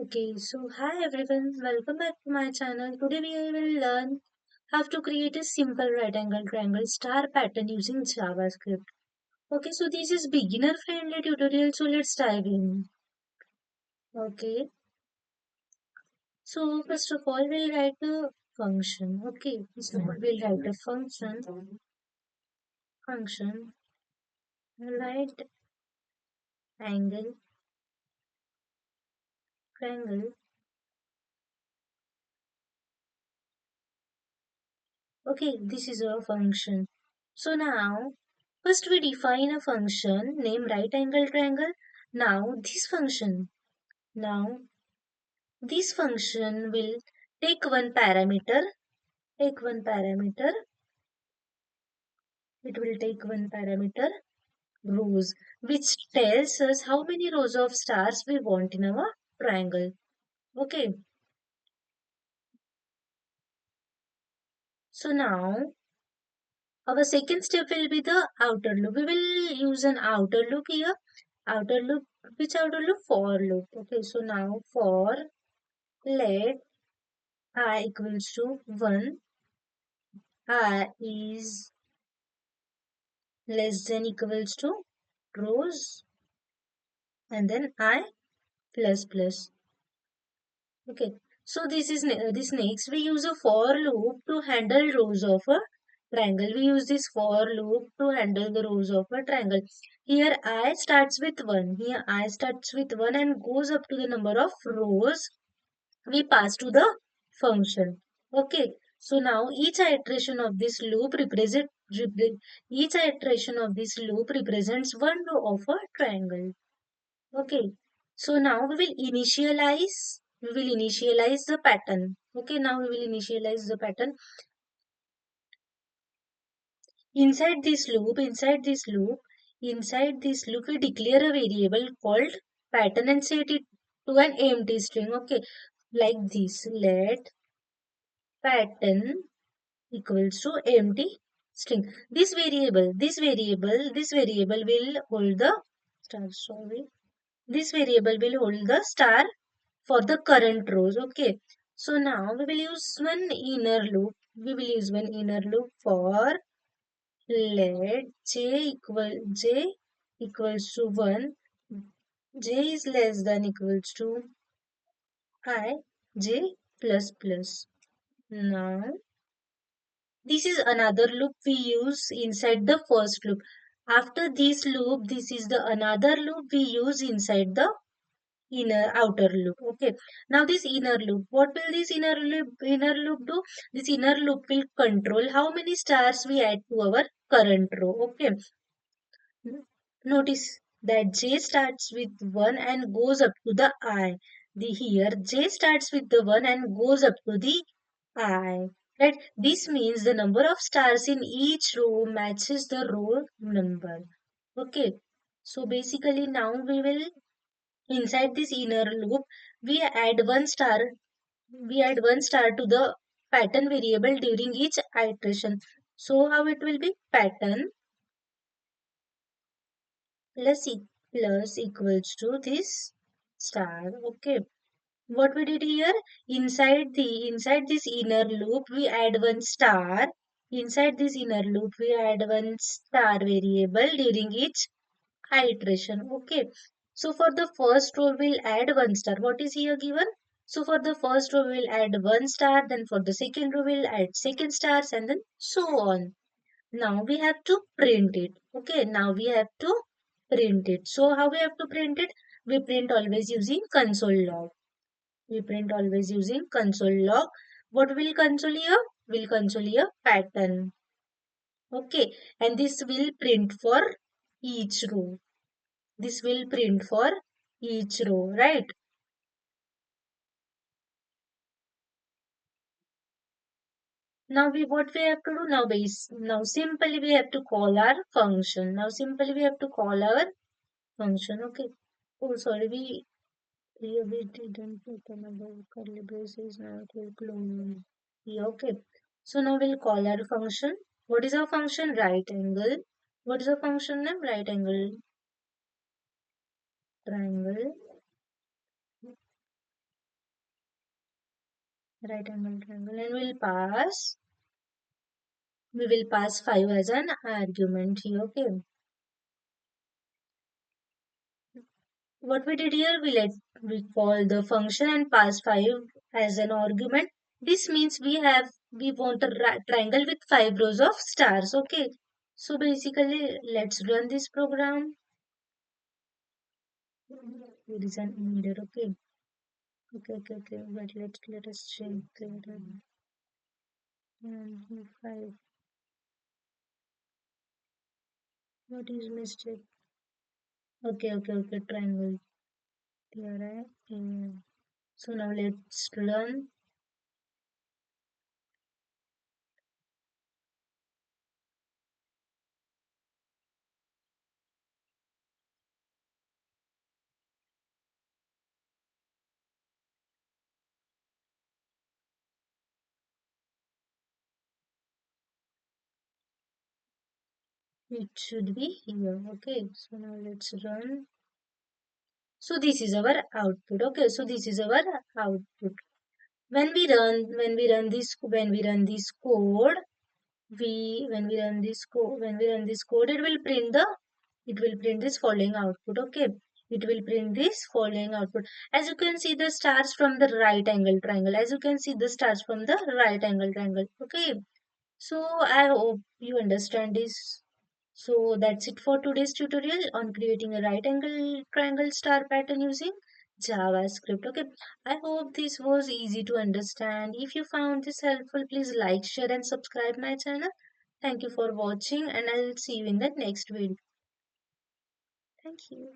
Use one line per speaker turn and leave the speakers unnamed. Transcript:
Okay, so hi everyone, welcome back to my channel. Today we will learn how to create a simple right angle triangle star pattern using JavaScript. Okay, so this is beginner friendly tutorial, so let's dive in. Okay, so first of all we'll write a function. Okay, so we'll write a function, right angle triangle. Okay, this is a function. So now, first we define a function named right angle triangle. Now now this function will take one parameter, take one parameter, it will take one parameter rows, which tells us how many rows of stars we want in our triangle. Okay, so now our second step will be the outer loop. We will use an outer loop here. Outer loop, which outer loop? For loop. Okay, so now for let I equals to 1, I is less than equals to rows and then I plus plus. Okay, so this next we use a for loop to handle rows of a triangle. We use this for loop to handle the rows of a triangle. Here I starts with 1. Here I starts with 1 and goes up to the number of rows we pass to the function. Okay, so now each iteration of this loop represents one row of a triangle. Okay, so now we will initialize the pattern. Okay, now we will initialize the pattern. Inside this loop, we declare a variable called pattern and set it to an empty string. Okay, like this. Let pattern equals to empty string. This variable will hold the star. Sorry, this variable will hold the star for the current rows. Okay. So now we will use one inner loop. We will use one inner loop for let j equals to 1. J is less than equals to I j plus plus. Now this is another loop we use inside the first loop. After this loop, this is the another loop we use inside the outer loop. Okay. Now this inner loop, what will this inner loop do? This inner loop will control how many stars we add to our current row. Okay. Notice that J starts with 1 and goes up to the I. Here J starts with the 1 and goes up to the I. Right? This means the number of stars in each row matches the row number. Okay. So basically now we will inside this inner loop we add one star to the pattern variable during each iteration. So how it will be pattern plus plus equals to this star. Okay, what we did here, inside this inner loop we add one star. Inside this inner loop we add one star variable during each iteration. Okay, so for the first row we'll add one star. What is here given? So for the first row we'll add one star, then for the second row we'll add second stars, and then so on. Now we have to print it. Okay, now we have to print it. So how we have to print it? We print always using console log. We print always using console log. What will console here? Will console here pattern. Okay, and this will print for each row. This will print for each row, right? Now what we have to do now base. Now simply we have to call our function. Now simply we have to call our function. Okay. Oh sorry, we didn't put another curly braces. Now it will close. Yeah, okay. So now we'll call our function. What is our function? Right angle. What is our function name? Right angle triangle. right angle triangle, and we will pass 5 as an argument here. Okay, what we did here, we call the function and pass 5 as an argument. This means we want a triangle with 5 rows of stars. Okay, so basically let's run this program. There is an error. Okay, okay, but let us check that. 5. What is mistake? Okay, triangle. Here I am. So now let's run. It should be here. Okay, so now let's run. So this is our output. Okay, so this is our output. When we run this code, when we run this code, it will print this following output. Okay, it will print this following output. As you can see the stars from the right angle triangle. As you can see the stars from the right angle triangle. Okay, so I hope you understand this. So that's it for today's tutorial on creating a right angle triangle star pattern using JavaScript. Okay, I hope this was easy to understand. If you found this helpful, please like, share and subscribe my channel. Thank you for watching and I'll see you in the next video. Thank you.